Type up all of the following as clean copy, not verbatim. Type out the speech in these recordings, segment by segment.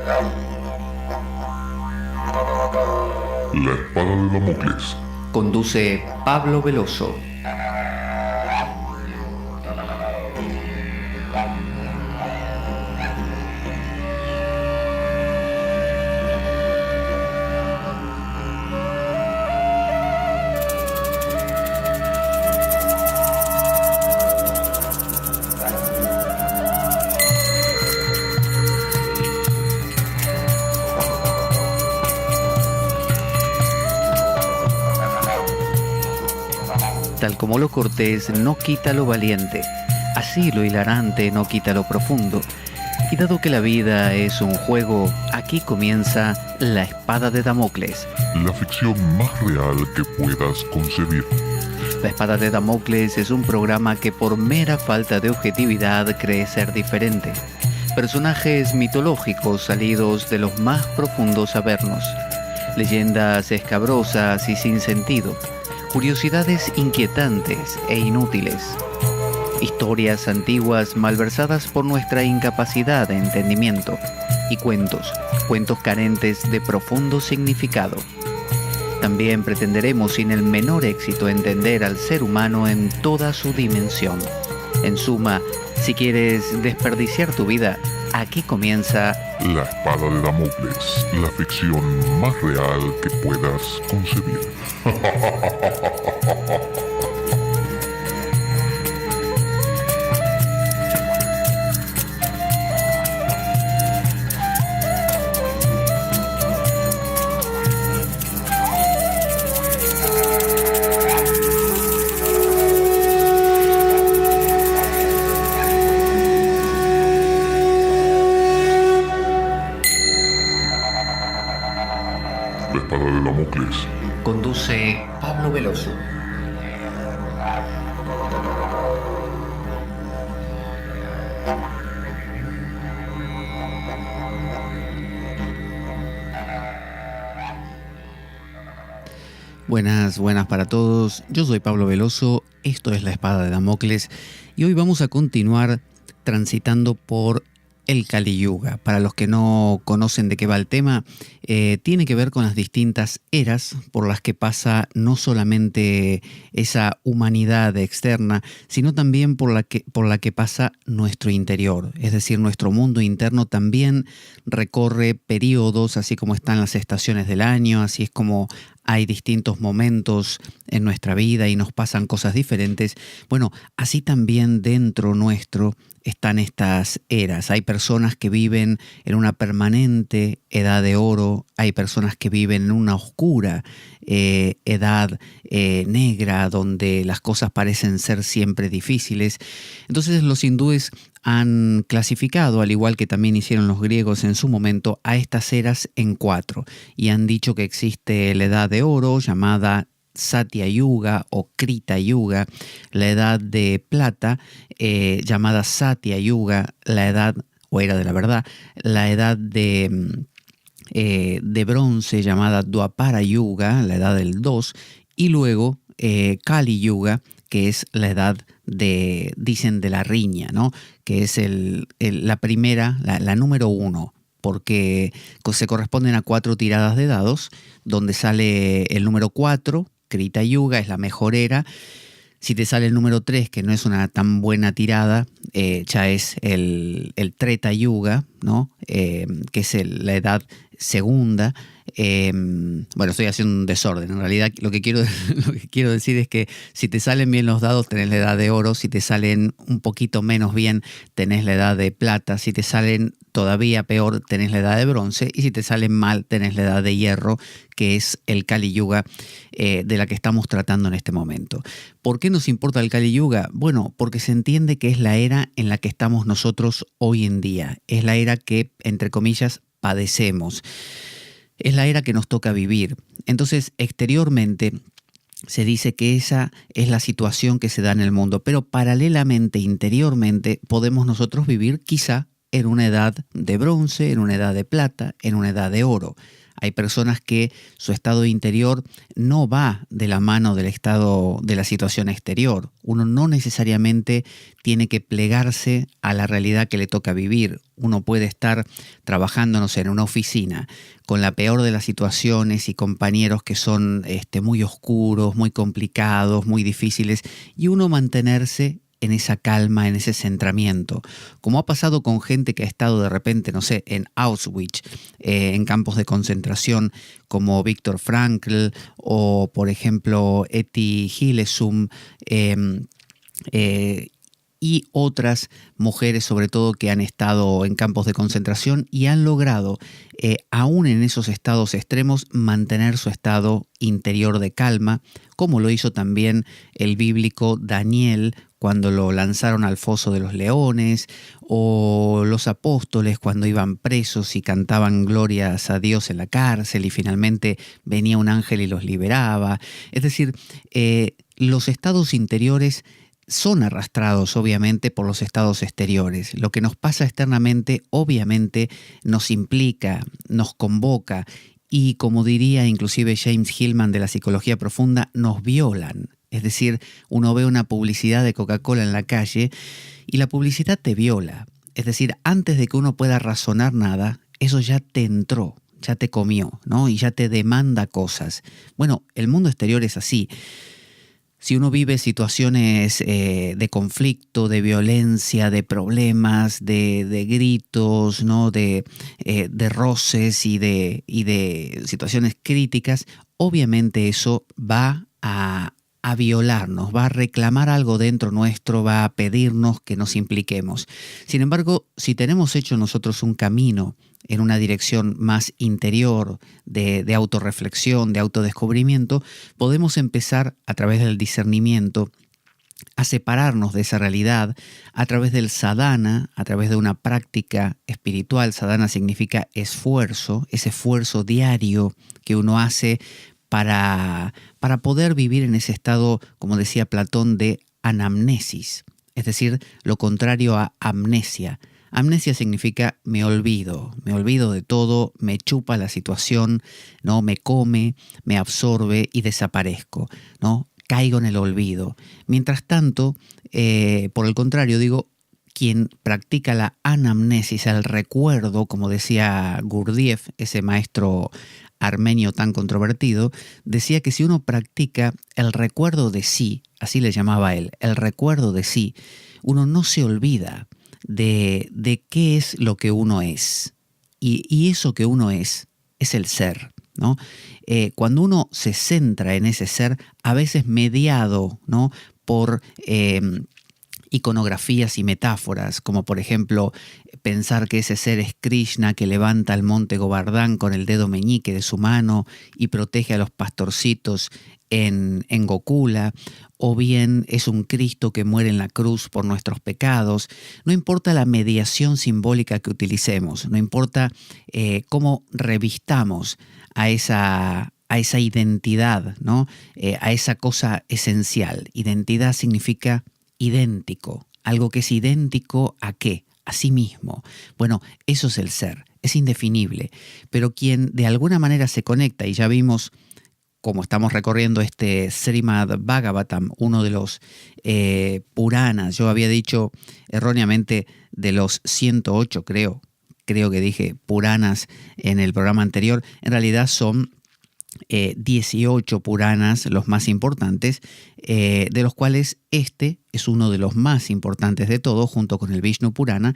La espada de Damocles. Conduce Pablo Veloso. Tal como lo cortés no quita lo valiente, así lo hilarante no quita lo profundo. Y dado que la vida es un juego, aquí comienza La Espada de Damocles. La ficción más real que puedas concebir. La Espada de Damocles es un programa que por mera falta de objetividad cree ser diferente. Personajes mitológicos salidos de los más profundos avernos. Leyendas escabrosas y sin sentido. Curiosidades inquietantes e inútiles. Historias antiguas malversadas por nuestra incapacidad de entendimiento. Y cuentos carentes de profundo significado. También pretenderemos sin el menor éxito entender al ser humano en toda su dimensión. En suma, si quieres desperdiciar tu vida, aquí comienza La Espada de Damocles, la ficción más real que puedas concebir. La Espada de Damocles. Conduce Pablo Veloso. Buenas para todos. Yo soy Pablo Veloso, esto es La Espada de Damocles y hoy vamos a continuar transitando por el Kali Yuga. Para los que no conocen de qué va el tema, tiene que ver con las distintas eras por las que pasa no solamente esa humanidad externa, sino también por la que pasa nuestro interior. Es decir, nuestro mundo interno también recorre periodos, así como están las estaciones del año, así es como hay distintos momentos en nuestra vida y nos pasan cosas diferentes. Bueno, así también dentro nuestro están estas eras. Hay personas que viven en una permanente edad de oro, hay personas que viven en una oscura edad negra, donde las cosas parecen ser siempre difíciles. Entonces los hindúes han clasificado, al igual que también hicieron los griegos en su momento, a estas eras en 4 y han dicho que existe la edad de oro llamada Satya Yuga o Krita Yuga, la edad de plata llamada Satya Yuga, la edad o era de la verdad, la edad de bronce llamada Dwapara Yuga, la edad del 2, y luego Kali Yuga, que es la edad dicen de la riña, ¿no? Que es la primera, la número 1, porque se corresponden a 4 tiradas de dados, donde sale el número 4, Krita Yuga, es la mejor era. Si te sale el número 3, que no es una tan buena tirada, ya es el Treta Yuga, ¿no? Que es la edad segunda. Bueno, estoy haciendo un desorden. En realidad lo que quiero decir es que si te salen bien los dados tenés la edad de oro, si te salen un poquito menos bien tenés la edad de plata, si te salen todavía peor tenés la edad de bronce y si te salen mal tenés la edad de hierro, que es el Kali Yuga de la que estamos tratando en este momento. ¿Por qué nos importa el Kali Yuga? Bueno, porque se entiende que es la era en la que estamos nosotros hoy en día. Es la era que, entre comillas, padecemos. Es la era que nos toca vivir. Entonces, exteriormente se dice que esa es la situación que se da en el mundo, pero paralelamente, interiormente, podemos nosotros vivir quizá en una edad de bronce, en una edad de plata, en una edad de oro. Hay personas que su estado interior no va de la mano del estado de la situación exterior. Uno no necesariamente tiene que plegarse a la realidad que le toca vivir. Uno puede estar trabajando, no sé, en una oficina con la peor de las situaciones y compañeros que son muy oscuros, muy complicados, muy difíciles, y uno mantenerse en esa calma, en ese centramiento, como ha pasado con gente que ha estado de repente, no sé, en Auschwitz, en campos de concentración, como Viktor Frankl o, por ejemplo, Etty Hillesum, y otras mujeres, sobre todo, que han estado en campos de concentración y han logrado, aún en esos estados extremos, mantener su estado interior de calma, como lo hizo también el bíblico Daniel cuando lo lanzaron al foso de los leones, o los apóstoles cuando iban presos y cantaban glorias a Dios en la cárcel y finalmente venía un ángel y los liberaba. Es decir, los estados interiores son arrastrados obviamente por los estados exteriores. Lo que nos pasa externamente obviamente nos implica, nos convoca y, como diría inclusive James Hillman de la psicología profunda, nos violan. Es decir, uno ve una publicidad de Coca-Cola en la calle y la publicidad te viola. Es decir, antes de que uno pueda razonar nada, eso ya te entró, ya te comió, ¿no? Y ya te demanda cosas. Bueno, el mundo exterior es así. Si uno vive situaciones de conflicto, de violencia, de problemas, de gritos, ¿no? de roces y de situaciones críticas, obviamente eso va a violarnos, va a reclamar algo dentro nuestro, va a pedirnos que nos impliquemos. Sin embargo, si tenemos hecho nosotros un camino en una dirección más interior, de autorreflexión, de autodescubrimiento, podemos empezar a través del discernimiento a separarnos de esa realidad a través del sadhana, a través de una práctica espiritual. Sadhana significa esfuerzo, ese esfuerzo diario que uno hace para poder vivir en ese estado, como decía Platón, de anamnesis, es decir, lo contrario a amnesia. Amnesia significa me olvido de todo, me chupa la situación, ¿no? Me come, me absorbe y desaparezco, ¿no? Caigo en el olvido. Mientras tanto, por el contrario, digo, quien practica la anamnesis, el recuerdo, como decía Gurdjieff, ese maestro armenio tan controvertido, decía que si uno practica el recuerdo de sí, así le llamaba él, el recuerdo de sí, uno no se olvida de qué es lo que uno es. Y eso que uno es el ser, ¿no? Cuando uno se centra en ese ser, a veces mediado, ¿no? por iconografías y metáforas, como por ejemplo pensar que ese ser es Krishna que levanta el monte Govardhan con el dedo meñique de su mano y protege a los pastorcitos en Gokula, o bien es un Cristo que muere en la cruz por nuestros pecados. No importa la mediación simbólica que utilicemos, no importa cómo revistamos a esa identidad, ¿no? A esa cosa esencial. Identidad significa idéntico. Algo que es idéntico ¿a qué? A sí mismo. Bueno, eso es el ser. Es indefinible. Pero quien de alguna manera se conecta, y ya vimos, como estamos recorriendo este Srimad Bhagavatam, uno de los Puranas, yo había dicho erróneamente de los 108, creo que dije Puranas en el programa anterior, en realidad son 18 Puranas, los más importantes, de los cuales este es uno de los más importantes de todos, junto con el Vishnu Purana,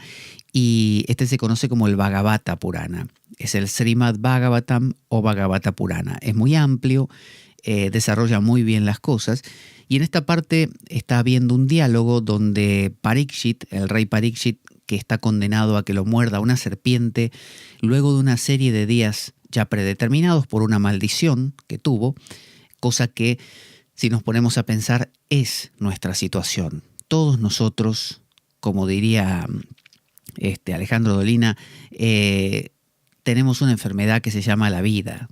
y este se conoce como el Bhagavata Purana. Es el Srimad Bhagavatam o Bhagavata Purana. Es muy amplio, desarrolla muy bien las cosas, y en esta parte está habiendo un diálogo donde Parikshit, el rey Parikshit, que está condenado a que lo muerda una serpiente, luego de una serie de días ya predeterminados por una maldición que tuvo, cosa que, si nos ponemos a pensar, es nuestra situación. Todos nosotros, como diría Alejandro Dolina, tenemos una enfermedad que se llama la vida,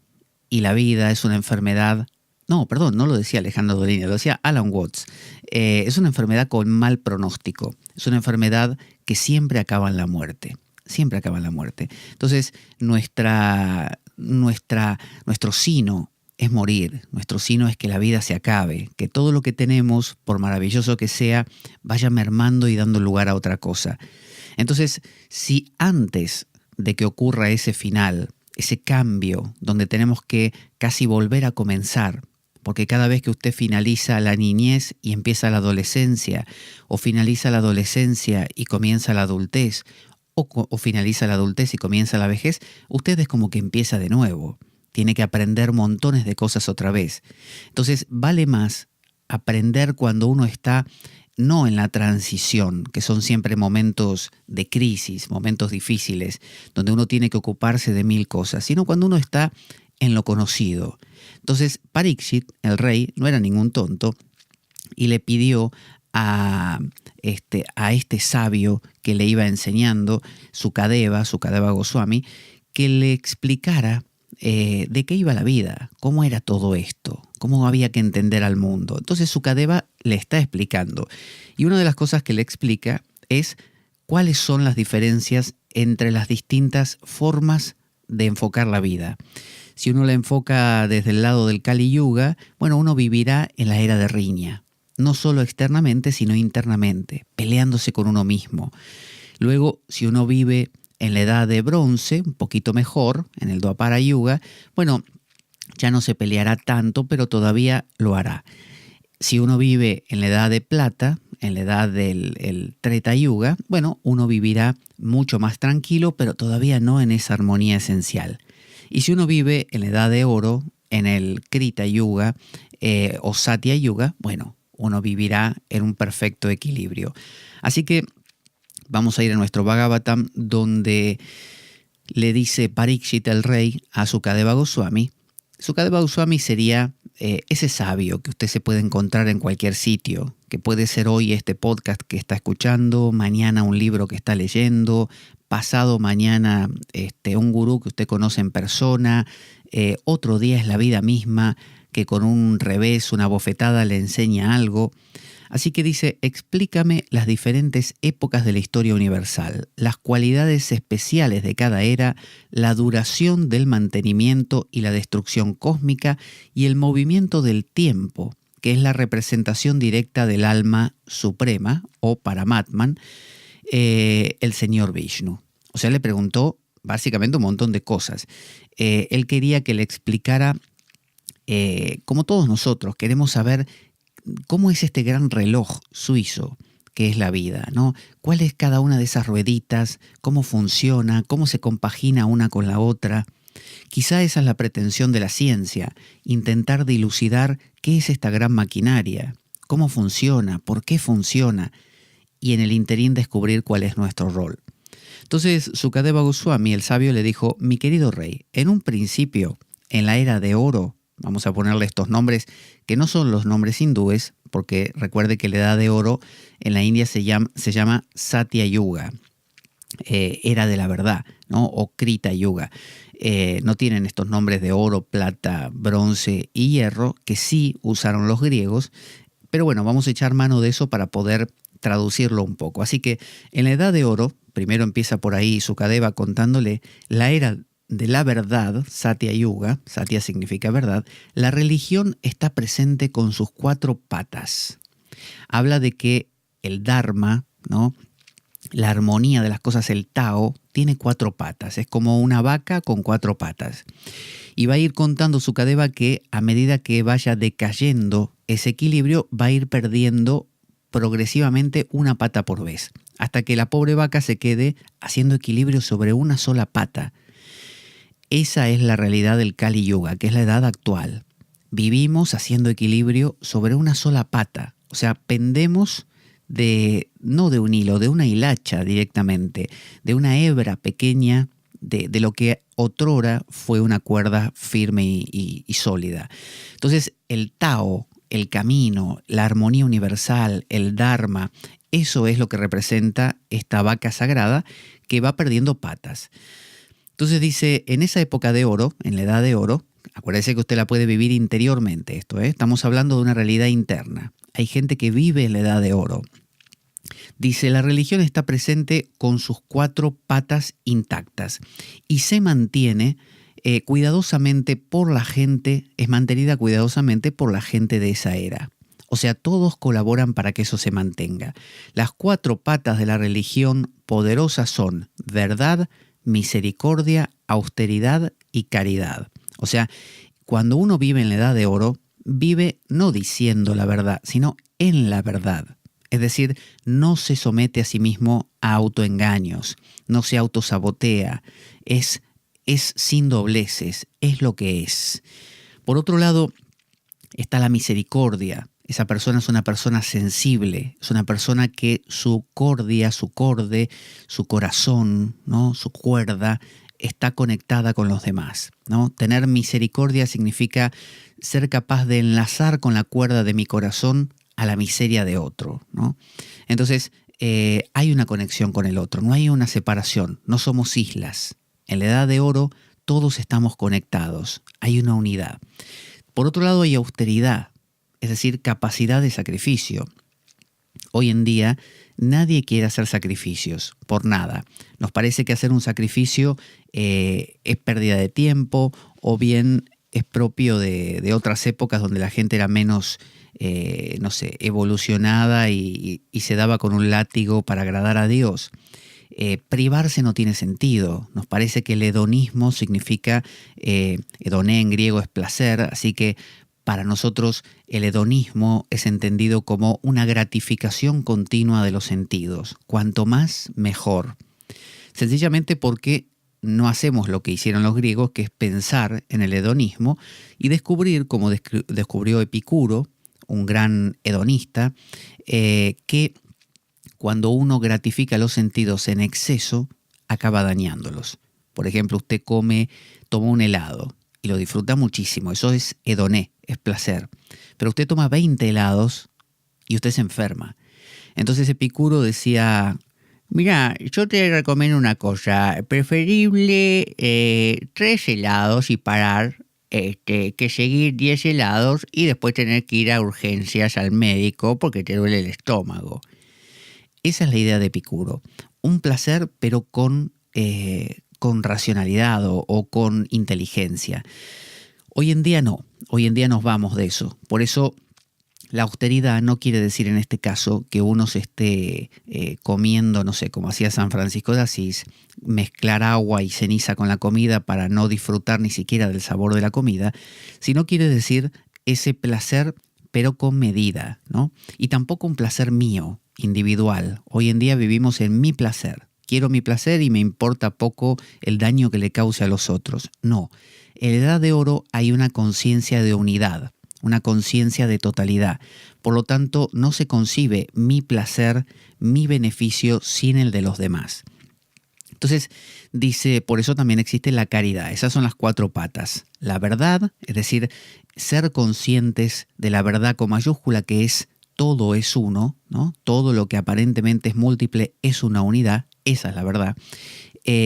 y la vida es una enfermedad. No, perdón, no lo decía Alejandro Dolina, lo decía Alan Watts. Es una enfermedad con mal pronóstico, es una enfermedad que siempre acaba en la muerte. Siempre acaba en la muerte. Entonces, nuestra nuestro sino es morir, nuestro sino es que la vida se acabe, que todo lo que tenemos, por maravilloso que sea, vaya mermando y dando lugar a otra cosa. Entonces, si antes de que ocurra ese final, ese cambio, donde tenemos que casi volver a comenzar, porque cada vez que usted finaliza la niñez y empieza la adolescencia, o finaliza la adolescencia y comienza la adultez, o finaliza la adultez y comienza la vejez, usted es como que empieza de nuevo. Tiene que aprender montones de cosas otra vez. Entonces, vale más aprender cuando uno está no en la transición, que son siempre momentos de crisis, momentos difíciles, donde uno tiene que ocuparse de mil cosas, sino cuando uno está en lo conocido. Entonces, Parikshit, el rey, no era ningún tonto y le pidió a este sabio que le iba enseñando, Sukadeva Goswami, que le explicara de qué iba la vida, cómo era todo esto, cómo había que entender al mundo. Entonces Sukadeva le está explicando. Y una de las cosas que le explica es cuáles son las diferencias entre las distintas formas de enfocar la vida. Si uno la enfoca desde el lado del Kali Yuga, bueno, uno vivirá en la era de riña, no solo externamente, sino internamente, peleándose con uno mismo. Luego, si uno vive en la edad de bronce, un poquito mejor, en el Dwapara Yuga, bueno, ya no se peleará tanto, pero todavía lo hará. Si uno vive en la edad de plata, en la edad del Treta Yuga, bueno, uno vivirá mucho más tranquilo, pero todavía no en esa armonía esencial. Y si uno vive en la edad de oro, en el Krita Yuga o Satya Yuga, bueno, uno vivirá en un perfecto equilibrio. Así que vamos a ir a nuestro Bhagavatam, donde le dice Parikshit el rey a Sukadeva Goswami. Sukadeva Goswami sería ese sabio que usted se puede encontrar en cualquier sitio, que puede ser hoy este podcast que está escuchando, mañana un libro que está leyendo, pasado mañana un gurú que usted conoce en persona, otro día es la vida misma, que con un revés, una bofetada le enseña algo. Así que dice, explícame las diferentes épocas de la historia universal, las cualidades especiales de cada era, la duración del mantenimiento y la destrucción cósmica y el movimiento del tiempo, que es la representación directa del alma suprema o Paramatman, el señor Vishnu. O sea, le preguntó básicamente un montón de cosas. Él quería que le explicara, como todos nosotros, queremos saber cómo es este gran reloj suizo que es la vida, ¿no? ¿Cuál es cada una de esas rueditas? ¿Cómo funciona? ¿Cómo se compagina una con la otra? Quizá esa es la pretensión de la ciencia, intentar dilucidar qué es esta gran maquinaria, cómo funciona, por qué funciona, y en el interín descubrir cuál es nuestro rol. Entonces Sukadeva Goswami, el sabio, le dijo, mi querido rey, en un principio, en la era de oro, vamos a ponerle estos nombres que no son los nombres hindúes, porque recuerde que la edad de oro en la India se llama Satya Yuga, era de la verdad, ¿no? O Krita Yuga. No tienen estos nombres de oro, plata, bronce y hierro, que sí usaron los griegos, pero bueno, vamos a echar mano de eso para poder traducirlo un poco. Así que en la edad de oro, primero empieza por ahí Sukadeva contándole la era de la verdad, Satya Yuga, Satya significa verdad, la religión está presente con sus 4 patas. Habla de que el Dharma, ¿no? La armonía de las cosas, el Tao, tiene 4 patas. Es como una vaca con 4 patas. Y va a ir contando Sukadeva que a medida que vaya decayendo ese equilibrio, va a ir perdiendo progresivamente una pata por vez, hasta que la pobre vaca se quede haciendo equilibrio sobre una sola pata. Esa es la realidad del Kali Yuga, que es la edad actual. Vivimos haciendo equilibrio sobre una sola pata. O sea, pendemos no de un hilo, de una hilacha directamente, de una hebra pequeña de lo que otrora fue una cuerda firme y sólida. Entonces, el Tao, el camino, la armonía universal, el Dharma, eso es lo que representa esta vaca sagrada que va perdiendo patas. Entonces dice, en esa época de oro, en la edad de oro, acuérdese que usted la puede vivir interiormente esto, estamos hablando de una realidad interna. Hay gente que vive en la edad de oro. Dice, la religión está presente con sus 4 patas intactas y se mantiene cuidadosamente por la gente, es mantenida cuidadosamente por la gente de esa era. O sea, todos colaboran para que eso se mantenga. Las 4 patas de la religión poderosa son verdad, misericordia, austeridad y caridad. O sea, cuando uno vive en la Edad de Oro, vive no diciendo la verdad, sino en la verdad. Es decir, no se somete a sí mismo a autoengaños, no se autosabotea, es sin dobleces, es lo que es. Por otro lado, está la misericordia. Esa persona es una persona sensible, es una persona que su cordia, su corde, su corazón, ¿no? Su cuerda, está conectada con los demás, ¿no? Tener misericordia significa ser capaz de enlazar con la cuerda de mi corazón a la miseria de otro, ¿no? Entonces, hay una conexión con el otro, no hay una separación, no somos islas. En la Edad de Oro todos estamos conectados, hay una unidad. Por otro lado, hay austeridad, es decir, capacidad de sacrificio. Hoy en día nadie quiere hacer sacrificios por nada. Nos parece que hacer un sacrificio es pérdida de tiempo o bien es propio de otras épocas donde la gente era menos, evolucionada y se daba con un látigo para agradar a Dios. Privarse no tiene sentido. Nos parece que el hedonismo significa, hedoné en griego es placer, así que para nosotros el hedonismo es entendido como una gratificación continua de los sentidos. Cuanto más, mejor. Sencillamente porque no hacemos lo que hicieron los griegos, que es pensar en el hedonismo y descubrir, como descubrió Epicuro, un gran hedonista, que cuando uno gratifica los sentidos en exceso, acaba dañándolos. Por ejemplo, usted toma un helado y lo disfruta muchísimo. Eso es hedoné, es placer. Pero usted toma 20 helados y usted se enferma. Entonces Epicuro decía, mira, yo te recomiendo una cosa, preferible 3 helados y parar que seguir 10 helados y después tener que ir a urgencias al médico porque te duele el estómago. Esa es la idea de Epicuro. Un placer, pero con racionalidad o con inteligencia. Hoy en día no. Hoy en día nos vamos de eso. Por eso la austeridad no quiere decir en este caso que uno se esté comiendo, no sé, como hacía San Francisco de Asís, mezclar agua y ceniza con la comida para no disfrutar ni siquiera del sabor de la comida, sino quiere decir ese placer, pero con medida, ¿no? Y tampoco un placer mío, individual. Hoy en día vivimos en mi placer. Quiero mi placer y me importa poco el daño que le cause a los otros. No. En la Edad de Oro hay una conciencia de unidad, una conciencia de totalidad. Por lo tanto, no se concibe mi placer, mi beneficio sin el de los demás. Entonces, dice, por eso también existe la caridad. Esas son las 4 patas. La verdad, es decir, ser conscientes de la verdad con mayúscula, que es todo es uno, ¿no? Todo lo que aparentemente es múltiple es una unidad, esa es la verdad.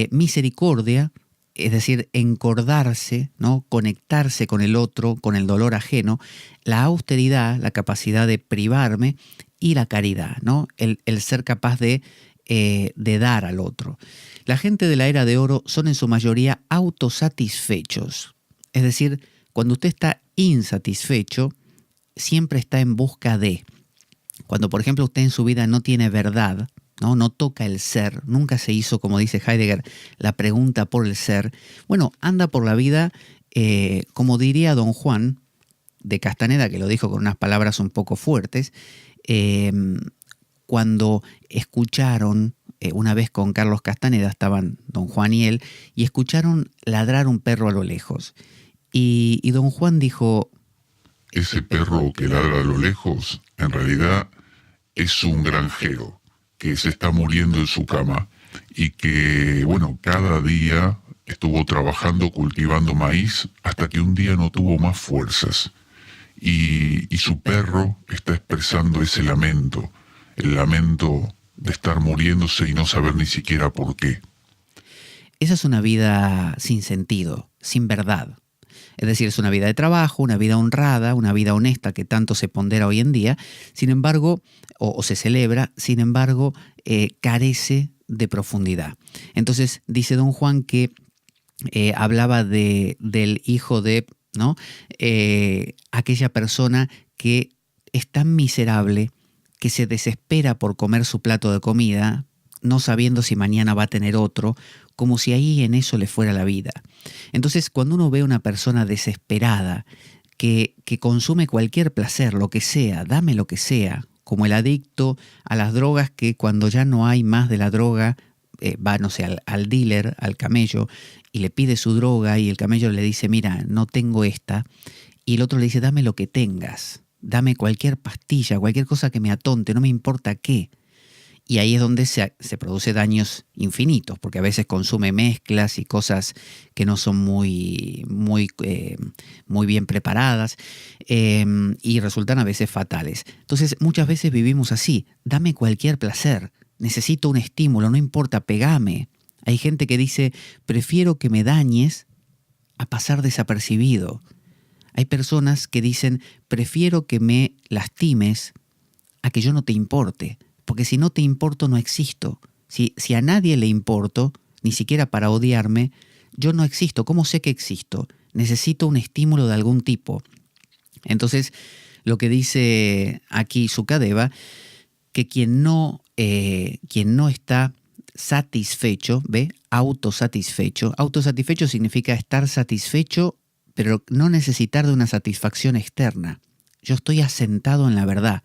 Misericordia, es decir, encordarse, ¿no? Conectarse con el otro, con el dolor ajeno. La austeridad, la capacidad de privarme, y la caridad, ¿no? El ser capaz de dar al otro. La gente de la Era de Oro son en su mayoría autosatisfechos. Es decir, cuando usted está insatisfecho, siempre está en busca de. Cuando, por ejemplo, usted en su vida no tiene verdad, no toca el ser, nunca se hizo, como dice Heidegger, la pregunta por el ser, bueno, anda por la vida, como diría Don Juan de Castaneda, que lo dijo con unas palabras un poco fuertes, cuando escucharon, una vez con Carlos Castaneda, estaban Don Juan y él, y escucharon ladrar un perro a lo lejos. Y Don Juan dijo, ese perro que ladra a lo lejos, en realidad es un granjero que se está muriendo en su cama y que, bueno, cada día estuvo trabajando, cultivando maíz, hasta que un día no tuvo más fuerzas. Y su perro está expresando ese lamento, el lamento de estar muriéndose y no saber ni siquiera por qué. Esa es una vida sin sentido, sin verdad. Es decir, es una vida de trabajo, una vida honrada, una vida honesta que tanto se pondera hoy en día, sin embargo, o se celebra, sin embargo, carece de profundidad. Entonces, dice Don Juan que hablaba del hijo de, ¿no? Aquella persona que es tan miserable que se desespera por comer su plato de comida, no sabiendo si mañana va a tener otro, como si ahí en eso le fuera la vida. Entonces, cuando uno ve a una persona desesperada que consume cualquier placer, lo que sea, dame lo que sea, como el adicto a las drogas que cuando ya no hay más de la droga, va, no sé, al dealer, al camello, y le pide su droga y el camello le dice, mira, no tengo esta, y el otro le dice, dame lo que tengas, dame cualquier pastilla, cualquier cosa que me atonte, no me importa qué. Y ahí es donde se produce daños infinitos, porque a veces consume mezclas y cosas que no son muy bien preparadas y resultan a veces fatales. Entonces muchas veces vivimos así, dame cualquier placer, necesito un estímulo, no importa, pegame. Hay gente que dice, prefiero que me dañes a pasar desapercibido. Hay personas que dicen, prefiero que me lastimes a que yo no te importe. Porque si no te importo, no existo. Si a nadie le importo, ni siquiera para odiarme, yo no existo. ¿Cómo sé que existo? Necesito un estímulo de algún tipo. Entonces, lo que dice aquí Sukadeva, que quien no está satisfecho, ¿ve? Autosatisfecho. Autosatisfecho significa estar satisfecho, pero no necesitar de una satisfacción externa. Yo estoy asentado en la verdad.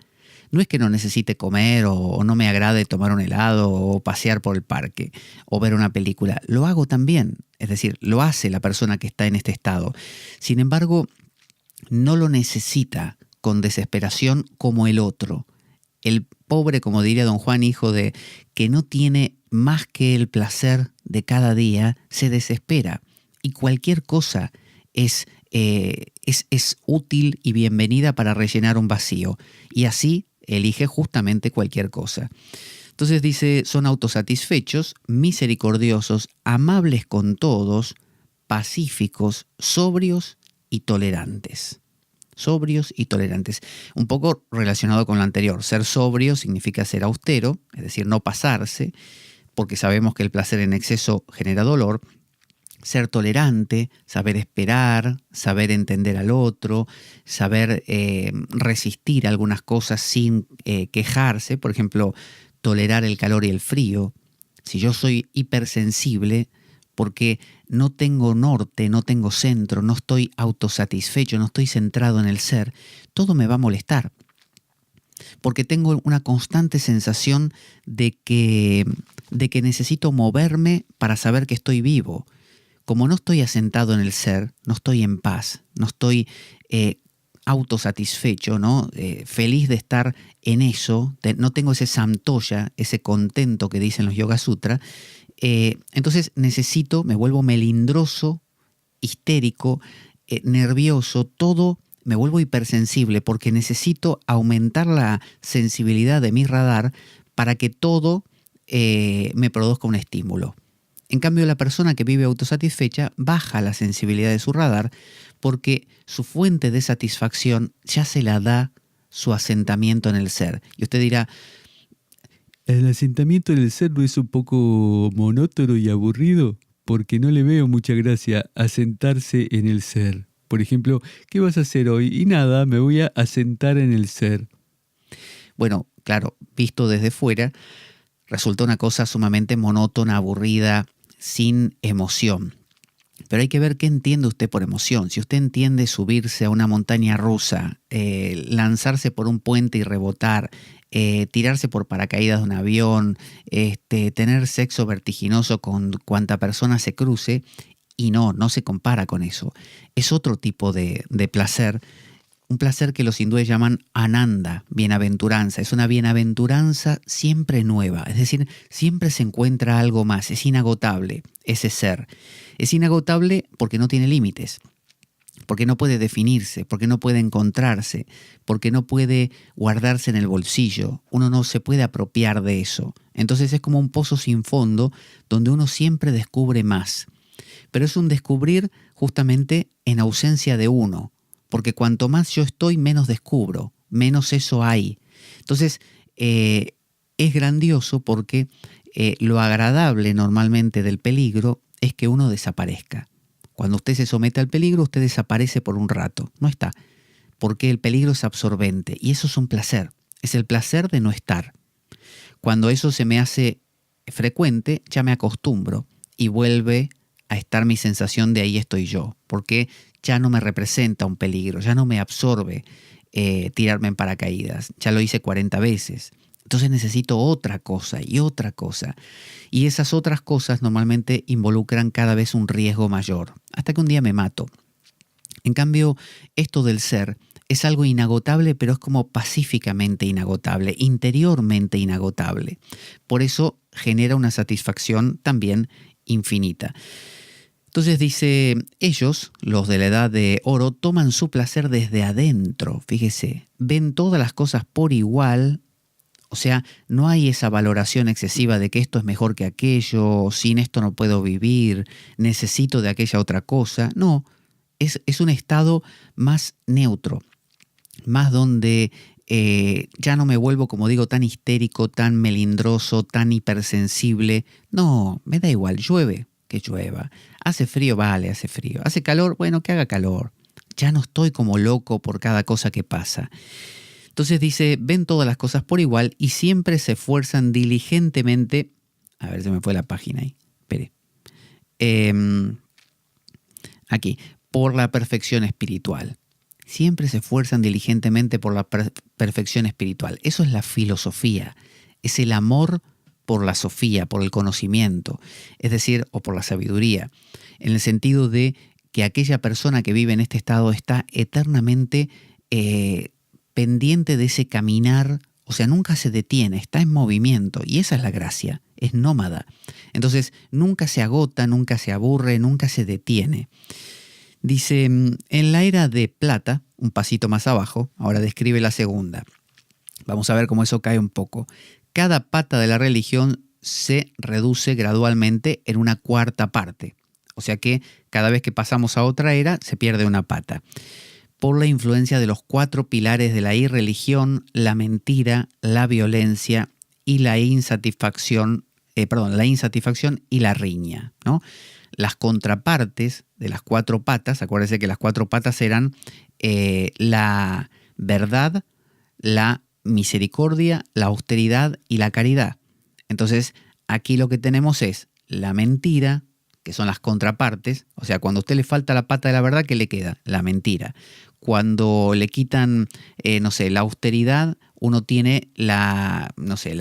No es que no necesite comer o no me agrade tomar un helado o pasear por el parque o ver una película. Lo hago también, es decir, lo hace la persona que está en este estado. Sin embargo, no lo necesita con desesperación como el otro. El pobre, como diría don Juan, hijo de que no tiene más que el placer de cada día, se desespera. Y cualquier cosa es útil y bienvenida para rellenar un vacío. Y así elige justamente cualquier cosa. Entonces dice, son autosatisfechos, misericordiosos, amables con todos, pacíficos, sobrios y tolerantes. Sobrios y tolerantes. Un poco relacionado con lo anterior. Ser sobrio significa ser austero, es decir, no pasarse, porque sabemos que el placer en exceso genera dolor. Ser tolerante, saber esperar, saber entender al otro, saber resistir algunas cosas sin quejarse. Por ejemplo, tolerar el calor y el frío. Si yo soy hipersensible porque no tengo norte, no tengo centro, no estoy autosatisfecho, no estoy centrado en el ser, todo me va a molestar. Porque tengo una constante sensación de que necesito moverme para saber que estoy vivo. Como no estoy asentado en el ser, no estoy en paz, no estoy autosatisfecho, ¿no? Feliz de estar en eso, no tengo ese samtoya, ese contento que dicen los Yoga Sutra, entonces me vuelvo melindroso, histérico, nervioso, todo me vuelvo hipersensible porque necesito aumentar la sensibilidad de mi radar para que todo me produzca un estímulo. En cambio, la persona que vive autosatisfecha baja la sensibilidad de su radar porque su fuente de satisfacción ya se la da su asentamiento en el ser. Y usted dirá, ¿el asentamiento en el ser no es un poco monótono y aburrido? Porque no le veo mucha gracia a sentarse en el ser. Por ejemplo, ¿qué vas a hacer hoy? Y nada, me voy a asentar en el ser. Bueno, claro, visto desde fuera, resulta una cosa sumamente monótona, aburrida, sin emoción. Pero hay que ver qué entiende usted por emoción. Si usted entiende subirse a una montaña rusa, lanzarse por un puente y rebotar, tirarse por paracaídas de un avión, tener sexo vertiginoso con cuanta persona se cruce, y no se compara con eso. Es otro tipo de placer, un placer que los hindúes llaman ananda, bienaventuranza. Es una bienaventuranza siempre nueva, es decir, siempre se encuentra algo más, es inagotable ese ser. Es inagotable porque no tiene límites, porque no puede definirse, porque no puede encontrarse, porque no puede guardarse en el bolsillo. Uno no se puede apropiar de eso. Entonces es como un pozo sin fondo donde uno siempre descubre más. Pero es un descubrir justamente en ausencia de uno, porque cuanto más yo estoy, menos descubro, menos eso hay. Entonces es grandioso porque lo agradable normalmente del peligro es que uno desaparezca. Cuando usted se somete al peligro, usted desaparece por un rato, no está, porque el peligro es absorbente y eso es un placer, es el placer de no estar. Cuando eso se me hace frecuente, ya me acostumbro y vuelve a estar mi sensación de ahí estoy yo, porque ya no me representa un peligro, ya no me absorbe tirarme en paracaídas, ya lo hice 40 veces. Entonces necesito otra cosa y otra cosa. Y esas otras cosas normalmente involucran cada vez un riesgo mayor, hasta que un día me mato. En cambio, esto del ser es algo inagotable, pero es como pacíficamente inagotable, interiormente inagotable. Por eso genera una satisfacción también infinita. Entonces dice, ellos, los de la edad de oro, toman su placer desde adentro. Fíjese, ven todas las cosas por igual. O sea, no hay esa valoración excesiva de que esto es mejor que aquello, sin esto no puedo vivir, necesito de aquella otra cosa. No, es un estado más neutro, más donde ya no me vuelvo, como digo, tan histérico, tan melindroso, tan hipersensible. No, me da igual, llueve, que llueva. Hace frío, vale, hace frío. Hace calor, bueno, que haga calor. Ya no estoy como loco por cada cosa que pasa. Entonces dice, ven todas las cosas por igual y siempre se esfuerzan diligentemente. A ver, se me fue la página ahí. Espere. Aquí, por la perfección espiritual. Siempre se esfuerzan diligentemente por la perfección espiritual. Eso es la filosofía. Es el amor por la sofía, por el conocimiento, es decir, o por la sabiduría, en el sentido de que aquella persona que vive en este estado está eternamente pendiente de ese caminar, o sea, nunca se detiene, está en movimiento, y esa es la gracia, es nómada. Entonces, nunca se agota, nunca se aburre, nunca se detiene. Dice, en la era de plata, un pasito más abajo, ahora describe la segunda. Vamos a ver cómo eso cae un poco. Cada pata de la religión se reduce gradualmente en una cuarta parte. O sea que cada vez que pasamos a otra era, se pierde una pata. Por la influencia de los 4 pilares de la irreligión, la mentira, la violencia y la insatisfacción y la riña, ¿no? Las contrapartes de las 4 patas, acuérdense que las 4 patas eran la verdad, la misericordia, la austeridad y la caridad. Entonces, aquí lo que tenemos es la mentira, que son las contrapartes. O sea, cuando a usted le falta la pata de la verdad, ¿qué le queda? La mentira. Cuando le quitan, la austeridad, uno tiene la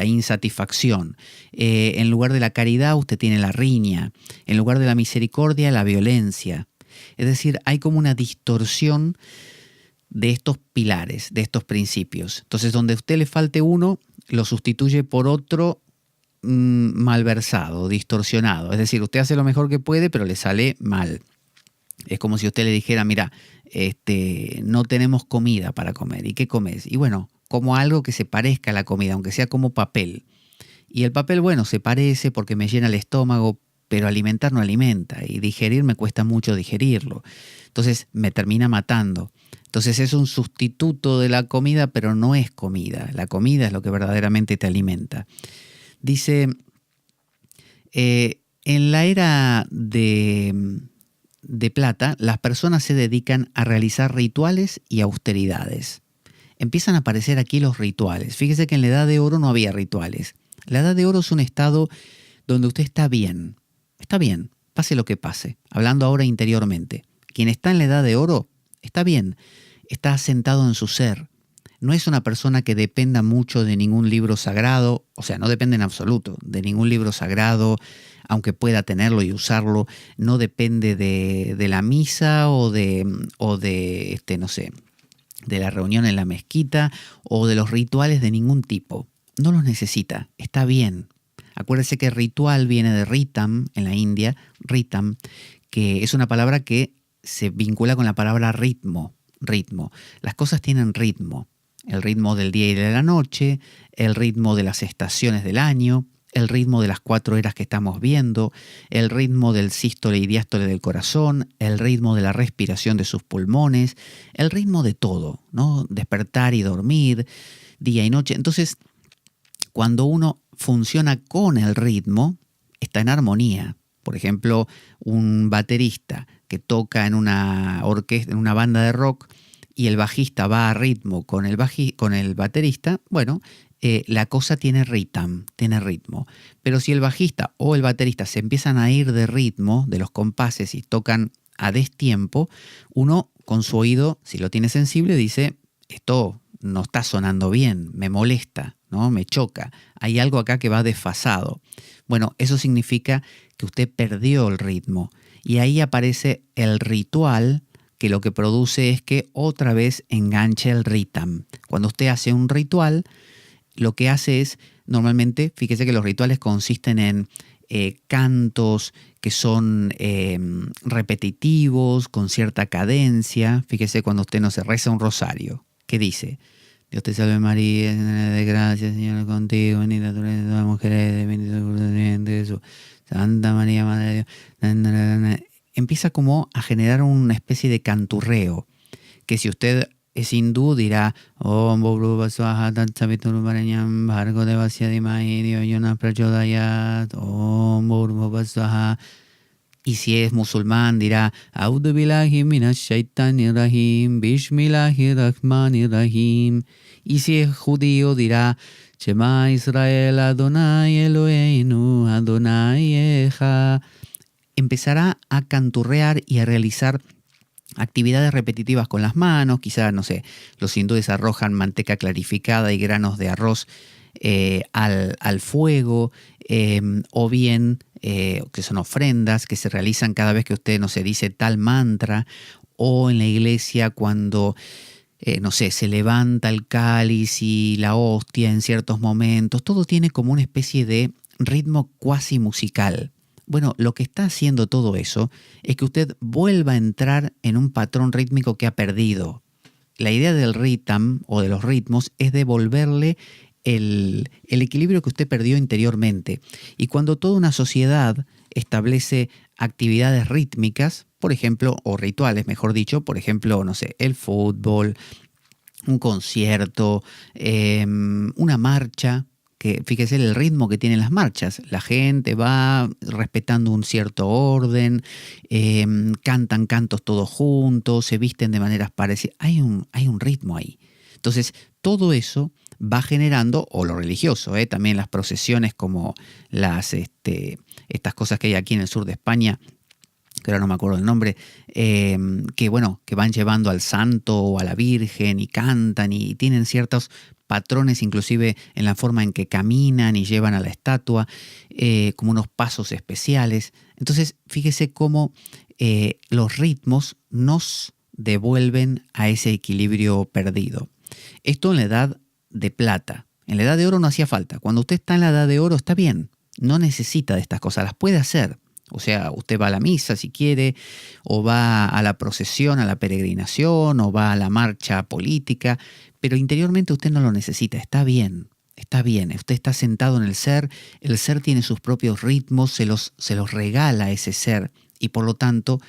insatisfacción. En lugar de la caridad, usted tiene la riña. En lugar de la misericordia, la violencia. Es decir, hay como una distorsión de estos pilares, de estos principios. Entonces, donde a usted le falte uno, lo sustituye por otro malversado, distorsionado. Es decir, usted hace lo mejor que puede, pero le sale mal. Es como si usted le dijera, mira, no tenemos comida para comer. ¿Y qué comes? Y bueno, como algo que se parezca a la comida, aunque sea como papel. Y el papel, bueno, se parece porque me llena el estómago, pero alimentar no alimenta. Y digerir me cuesta mucho digerirlo. Entonces me termina matando. Entonces es un sustituto de la comida, pero no es comida. La comida es lo que verdaderamente te alimenta. Dice, en la era de plata, las personas se dedican a realizar rituales y austeridades. Empiezan a aparecer aquí los rituales. Fíjese que en la edad de oro no había rituales. La edad de oro es un estado donde usted está bien, pase lo que pase. Hablando ahora interiormente. Quien está en la edad de oro está bien, está asentado en su ser. No es una persona que dependa mucho de ningún libro sagrado, o sea, no depende en absoluto de ningún libro sagrado, aunque pueda tenerlo y usarlo. No depende de la misa o de la reunión en la mezquita o de los rituales de ningún tipo. No los necesita, está bien. Acuérdese que ritual viene de ritam en la India, ritam, que es una palabra que se vincula con la palabra ritmo. Las cosas tienen ritmo. El ritmo del día y de la noche, el ritmo de las estaciones del año, el ritmo de las 4 eras que estamos viendo, el ritmo del sístole y diástole del corazón, el ritmo de la respiración de sus pulmones, el ritmo de todo, ¿no? Despertar y dormir, día y noche. Entonces, cuando uno funciona con el ritmo, está en armonía. Por ejemplo, un baterista que toca en una orquesta, en una banda de rock, y el bajista va a ritmo con el baterista, bueno, la cosa tiene ritmo. Pero si el bajista o el baterista se empiezan a ir de ritmo, de los compases, y tocan a destiempo, uno con su oído, si lo tiene sensible, dice, esto no está sonando bien, me molesta, ¿no? Me choca, hay algo acá que va desfasado. Bueno, eso significa que usted perdió el ritmo, y ahí aparece el ritual, que lo que produce es que otra vez enganche el ritmo. Cuando usted hace un ritual, lo que hace es, normalmente, fíjese que los rituales consisten en cantos que son repetitivos, con cierta cadencia. Fíjese cuando usted no se reza un rosario. ¿Qué dice? Dios te salve María, llena de gracia, Señor es contigo, bendita tú eres de todas las mujeres, bendito es el fruto de tu vientre, Jesús. Santa María, Madre de Dios. Empieza como a generar una especie de canturreo, que si usted es hindú dirá Om Bhurva Swaha Tatsavituru Varenyam Bhargo Devasya Dhimahi Dhiyo Yona Prachodayat Om Bhurva Swaha. Y si es musulmán dirá A'udhu Billahi Minash Shaitanir Rajim Bismillahir Rahmanir Rahim. Y si es judío dirá Shema Israel Adonai Eloheinu Adonai Echad. Empezará a canturrear y a realizar actividades repetitivas con las manos. Quizás, no sé, los hindúes arrojan manteca clarificada y granos de arroz al fuego, o bien que son ofrendas que se realizan cada vez que usted, no sé, dice tal mantra, o en la iglesia cuando no sé, se levanta el cáliz y la hostia en ciertos momentos. Todo tiene como una especie de ritmo cuasi musical. Bueno, lo que está haciendo todo eso es que usted vuelva a entrar en un patrón rítmico que ha perdido. La idea del ritmo o de los ritmos es devolverle el equilibrio que usted perdió interiormente. Y cuando toda una sociedad establece actividades rítmicas, por ejemplo, o rituales, mejor dicho, por ejemplo, no sé, el fútbol, un concierto, una marcha, que fíjese el ritmo que tienen las marchas. La gente va respetando un cierto orden, cantan cantos todos juntos, se visten de maneras parecidas. Hay un ritmo ahí. Entonces, todo eso va generando, o lo religioso, también las procesiones como estas cosas que hay aquí en el sur de España, que ahora no me acuerdo el nombre, que van llevando al santo o a la Virgen y cantan y tienen ciertos patrones, inclusive en la forma en que caminan y llevan a la estatua, como unos pasos especiales. Entonces, fíjese cómo los ritmos nos devuelven a ese equilibrio perdido. Esto en la edad de plata. En la edad de oro no hacía falta. Cuando usted está en la edad de oro está bien. No necesita de estas cosas, las puede hacer. O sea, usted va a la misa si quiere, o va a la procesión, a la peregrinación, o va a la marcha política, pero interiormente usted no lo necesita. Está bien, usted está sentado en el ser tiene sus propios ritmos, se los regala a ese ser, y por lo tanto,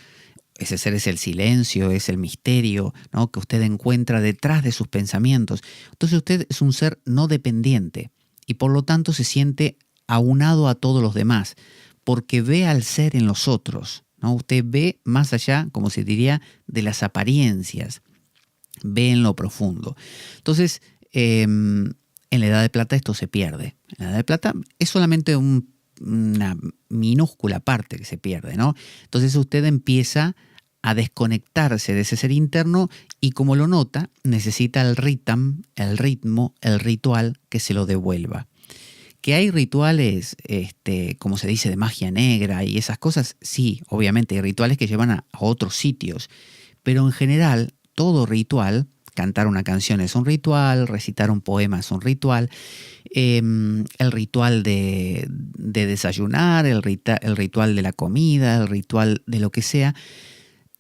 ese ser es el silencio, es el misterio, ¿no?, que usted encuentra detrás de sus pensamientos. Entonces usted es un ser no dependiente, y por lo tanto se siente aunado a todos los demás, porque ve al ser en los otros, ¿no? Usted ve más allá, como se diría, de las apariencias, ve en lo profundo. Entonces, en la Edad de Plata esto se pierde. En la Edad de Plata es solamente una minúscula parte que se pierde, ¿no? Entonces usted empieza a desconectarse de ese ser interno y, como lo nota, necesita el ritmo, el ritual que se lo devuelva. ¿Que hay rituales, como se dice, de magia negra y esas cosas? Sí, obviamente hay rituales que llevan a otros sitios, pero en general todo ritual, cantar una canción es un ritual, recitar un poema es un ritual, el ritual de desayunar, el ritual de la comida, el ritual de lo que sea,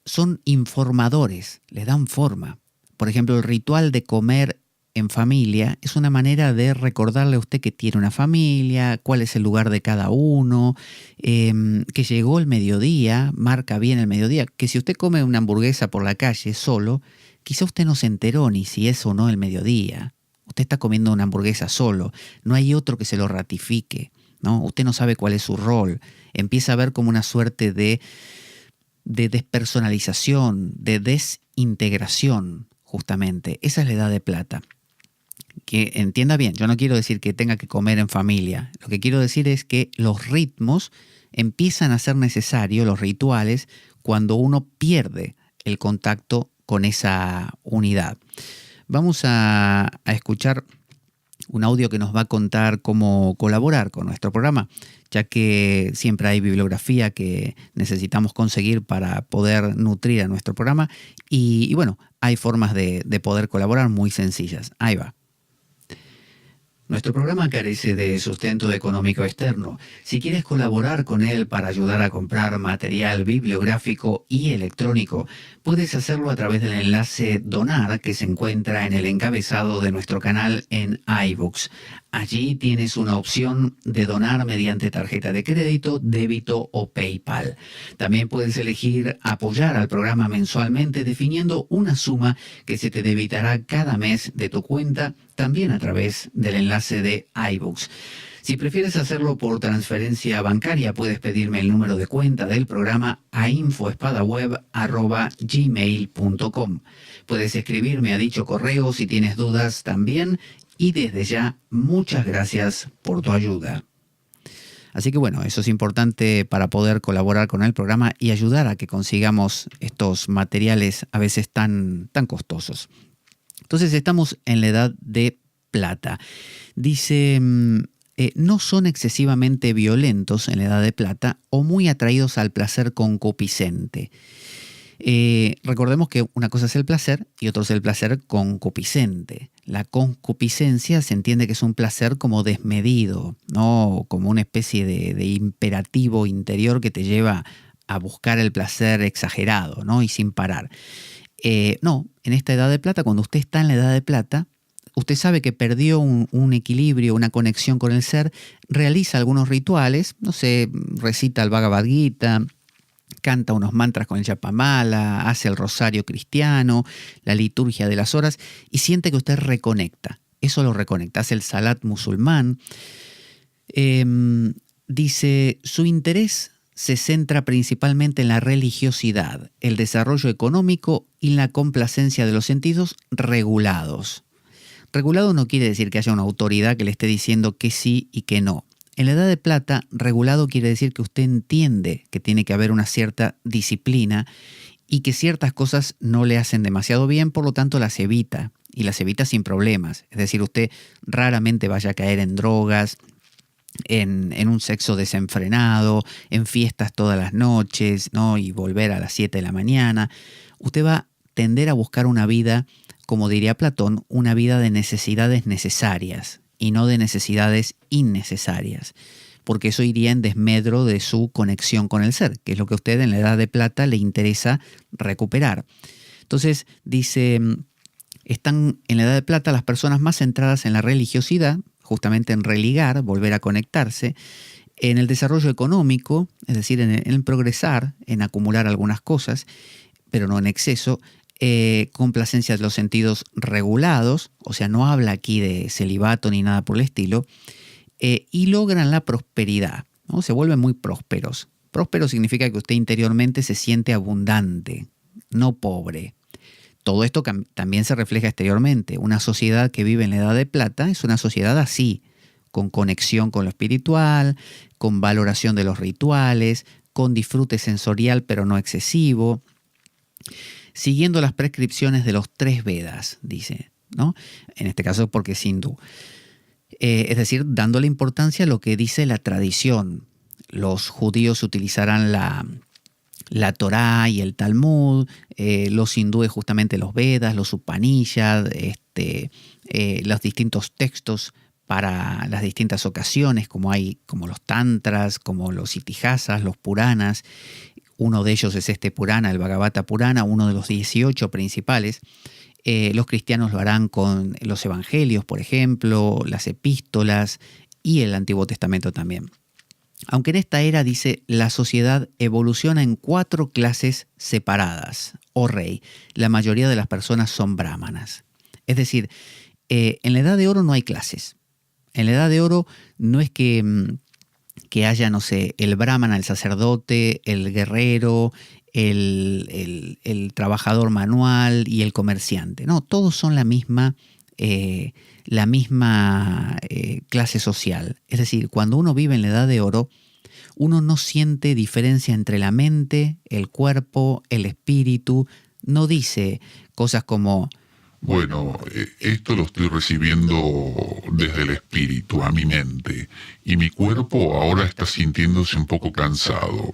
son informadores, le dan forma. Por ejemplo, el ritual de comer en familia es una manera de recordarle a usted que tiene una familia, cuál es el lugar de cada uno, que llegó el mediodía, marca bien el mediodía, que si usted come una hamburguesa por la calle solo, quizá usted no se enteró ni si es o no el mediodía. Usted está comiendo una hamburguesa solo, no hay otro que se lo ratifique. ¿no? Usted no sabe cuál es su rol. Empieza a ver como una suerte de despersonalización, de desintegración, justamente. Esa es la edad de plata. Que entienda bien, yo no quiero decir que tenga que comer en familia. Lo que quiero decir es que los ritmos empiezan a ser necesarios, los rituales, cuando uno pierde el contacto con esa unidad. Vamos a escuchar un audio que nos va a contar cómo colaborar con nuestro programa, ya que siempre hay bibliografía que necesitamos conseguir para poder nutrir a nuestro programa y bueno, hay formas de poder colaborar muy sencillas. Ahí va. Nuestro programa carece de sustento económico externo. Si quieres colaborar con él para ayudar a comprar material bibliográfico y electrónico, puedes hacerlo a través del enlace Donar que se encuentra en el encabezado de nuestro canal en iVoox. Allí tienes una opción de donar mediante tarjeta de crédito, débito o PayPal. También puedes elegir apoyar al programa mensualmente definiendo una suma que se te debitará cada mes de tu cuenta, también a través del enlace de iVoox. Si prefieres hacerlo por transferencia bancaria, puedes pedirme el número de cuenta del programa a info@gmail.com. Puedes escribirme a dicho correo si tienes dudas también. Y desde ya, muchas gracias por tu ayuda. Así que bueno, eso es importante para poder colaborar con el programa y ayudar a que consigamos estos materiales a veces tan costosos. Entonces estamos en la edad de plata. Dice, no son excesivamente violentos en la edad de plata o muy atraídos al placer concupiscente. Recordemos que una cosa es el placer y otra es el placer concupiscente. La concupiscencia se entiende que es un placer como desmedido, ¿no? Como una especie de imperativo interior que te lleva a buscar el placer exagerado, ¿no? Y sin parar. No, en esta edad de plata, cuando usted está en la edad de plata, usted sabe que perdió un equilibrio, una conexión con el ser, realiza algunos rituales, no sé, recita el Bhagavad Gita, canta unos mantras con el Japamala, hace el rosario cristiano, la liturgia de las horas y siente que usted reconecta. Eso lo reconecta, hace el salat musulmán. Dice, su interés se centra principalmente en la religiosidad, el desarrollo económico y la complacencia de los sentidos regulados. Regulado no quiere decir que haya una autoridad que le esté diciendo que sí y que no. En la edad de plata, regulado quiere decir que usted entiende que tiene que haber una cierta disciplina y que ciertas cosas no le hacen demasiado bien, por lo tanto las evita, y las evita sin problemas. Es decir, usted raramente vaya a caer en drogas, en un sexo desenfrenado, en fiestas todas las noches, ¿no? Y volver a las 7 de la mañana. Usted va a tender a buscar una vida, como diría Platón, una vida de necesidades necesarias y no de necesidades innecesarias, porque eso iría en desmedro de su conexión con el ser, que es lo que a usted en la edad de plata le interesa recuperar. Entonces dice, están en la edad de plata las personas más centradas en la religiosidad, justamente en religar, volver a conectarse, en el desarrollo económico, es decir, en el progresar, en acumular algunas cosas, pero no en exceso, complacencia de los sentidos regulados, o sea, no habla aquí de celibato ni nada por el estilo, y logran la prosperidad, ¿no? Se vuelven muy prósperos. Próspero significa que usted interiormente se siente abundante, no pobre. Todo esto también se refleja exteriormente. Una sociedad que vive en la edad de plata es una sociedad así, con conexión con lo espiritual, con valoración de los rituales, con disfrute sensorial pero no excesivo, siguiendo las prescripciones de los 3 Vedas, dice, ¿no? En este caso porque es hindú. Es decir, dándole importancia a lo que dice la tradición. Los judíos utilizarán la Torá y el Talmud, los hindúes justamente los Vedas, los Upanishads, los distintos textos para las distintas ocasiones, como los Tantras, como los Itihasas, los Puranas. Uno de ellos es este Purana, el Bhagavata Purana, uno de los 18 principales. Los cristianos lo harán con los evangelios, por ejemplo, las epístolas y el Antiguo Testamento también. Aunque en esta era, dice, la sociedad evoluciona en 4 clases separadas, oh rey. La mayoría de las personas son brahmanas. Es decir, en la Edad de Oro no hay clases. En la Edad de Oro no es que que haya, no sé, el brahmana, el sacerdote, el guerrero, el trabajador manual y el comerciante. No, todos son la misma clase social. Es decir, cuando uno vive en la Edad de Oro, uno no siente diferencia entre la mente, el cuerpo, el espíritu. No dice cosas como: bueno, esto lo estoy recibiendo desde el espíritu a mi mente y mi cuerpo ahora está sintiéndose un poco cansado.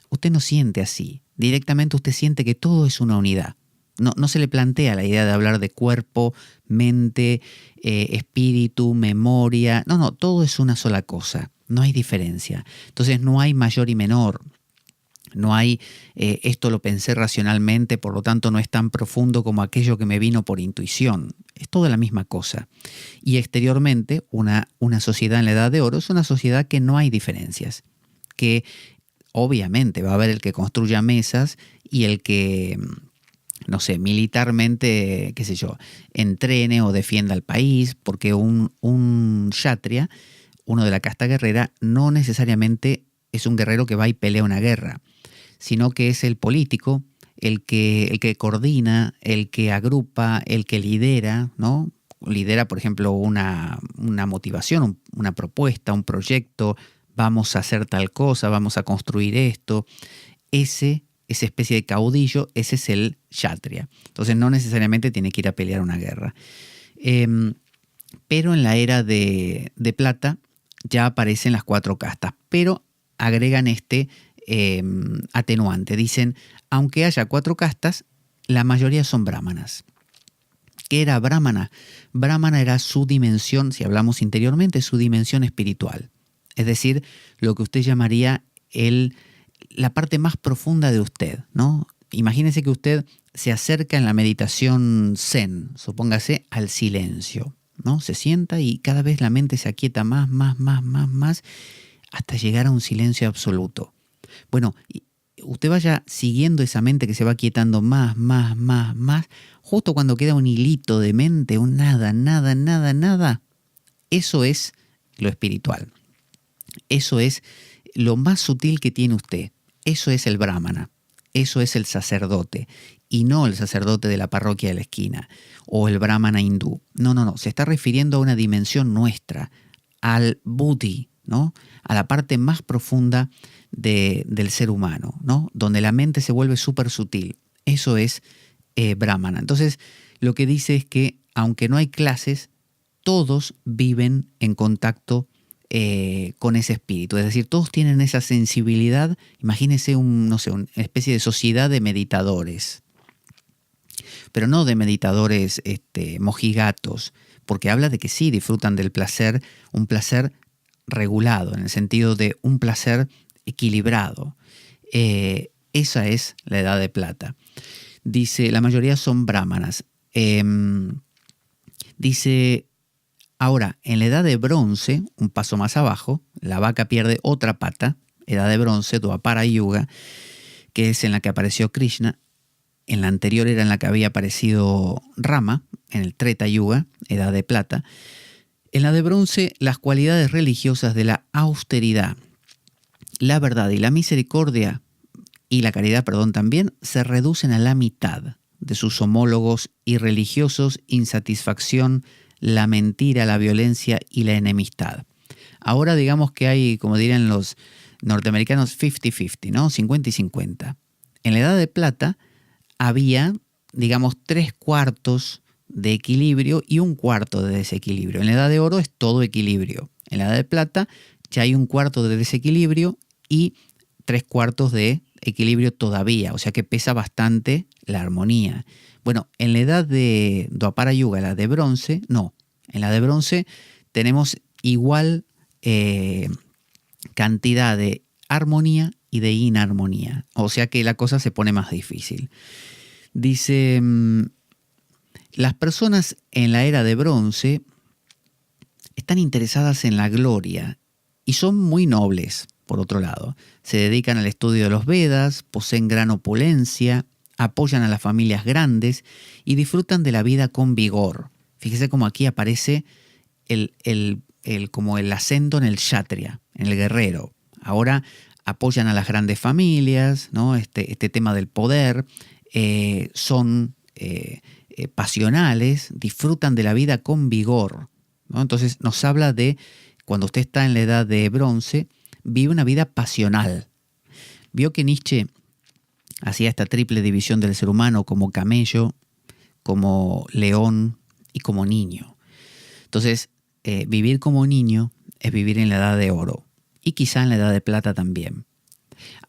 Usted no siente así. Directamente usted siente que todo es una unidad. No se le plantea la idea de hablar de cuerpo, mente, espíritu, memoria. No, todo es una sola cosa. No hay diferencia. Entonces no hay mayor y menor. No hay, esto lo pensé racionalmente, por lo tanto no es tan profundo como aquello que me vino por intuición. Es toda la misma cosa. Y exteriormente, una sociedad en la Edad de Oro es una sociedad que no hay diferencias. Que obviamente va a haber el que construya mesas y el que, no sé, militarmente, qué sé yo, entrene o defienda al país, porque un kshatriya, uno de la casta guerrera, no necesariamente es un guerrero que va y pelea una guerra, sino que es el político, el que coordina, el que agrupa, el que lidera, ¿no? Lidera, por ejemplo, una motivación, una propuesta, un proyecto. Vamos a hacer tal cosa, vamos a construir esto. Esa especie de caudillo, ese es el kshatriya. Entonces no necesariamente tiene que ir a pelear una guerra. Pero en la era de plata ya aparecen las 4 castas, pero agregan atenuante. Dicen, aunque haya 4 castas, la mayoría son brahmanas. ¿Qué era brahmana? Brahmana era su dimensión, si hablamos interiormente, su dimensión espiritual. Es decir, lo que usted llamaría la parte más profunda de usted, ¿no? Imagínese que usted se acerca en la meditación zen, supóngase, al silencio, ¿no? Se sienta y cada vez la mente se aquieta más, hasta llegar a un silencio absoluto. Bueno, usted vaya siguiendo esa mente que se va aquietando más, justo cuando queda un hilito de mente, un nada, eso es lo espiritual. Eso es lo más sutil que tiene usted. Eso es el brahmana. Eso es el sacerdote. Y no el sacerdote de la parroquia de la esquina o el brahmana hindú. No. Se está refiriendo a una dimensión nuestra, al buddhi, ¿no? A la parte más profunda del ser humano, ¿no? Donde la mente se vuelve súper sutil. Eso es brahmana. Entonces, lo que dice es que, aunque no hay clases, todos viven en contacto con ese espíritu. Es decir, todos tienen esa sensibilidad. Imagínense una especie de sociedad de meditadores. Pero no de meditadores mojigatos, porque habla de que sí disfrutan del placer, un placer regulado, en el sentido de un placer equilibrado. Esa es la Edad de Plata. Dice, la mayoría son brahmanas. Dice, ahora, en la Edad de Bronce, un paso más abajo, la vaca pierde otra pata, Edad de Bronce, Dwapara Yuga, que es en la que apareció Krishna. En la anterior era en la que había aparecido Rama, en el Treta Yuga, Edad de Plata. En la de Bronce, las cualidades religiosas de la austeridad, la verdad y la misericordia, y la caridad, también, se reducen a la mitad de sus homólogos irreligiosos: insatisfacción, la mentira, la violencia y la enemistad. Ahora digamos que hay, como dirían los norteamericanos, 50-50, ¿no? 50 y 50. En la Edad de Plata había, digamos, 3/4 de equilibrio y 1/4 de desequilibrio. En la Edad de Oro es todo equilibrio. En la Edad de Plata ya hay 1/4 de desequilibrio y 3/4 de equilibrio todavía, o sea que pesa bastante la armonía. Bueno, en la Edad de Dwapara Yuga, la de Bronce, no. En la de Bronce tenemos igual cantidad de armonía y de inarmonía, o sea que la cosa se pone más difícil. Dice, las personas en la era de Bronce están interesadas en la gloria y son muy nobles, por otro lado. Se dedican al estudio de los Vedas, poseen gran opulencia, apoyan a las familias grandes y disfrutan de la vida con vigor. Fíjese cómo aquí aparece el como el acento en el kshatriya, en el guerrero. Ahora apoyan a las grandes familias, ¿no? Este tema del poder, son pasionales, disfrutan de la vida con vigor, ¿no? Entonces nos habla de cuando usted está en la edad de bronce, vive una vida pasional. Vio que Nietzsche hacía esta triple división del ser humano como camello, como león y como niño. Entonces, vivir como niño es vivir en la edad de oro y quizá en la edad de plata también.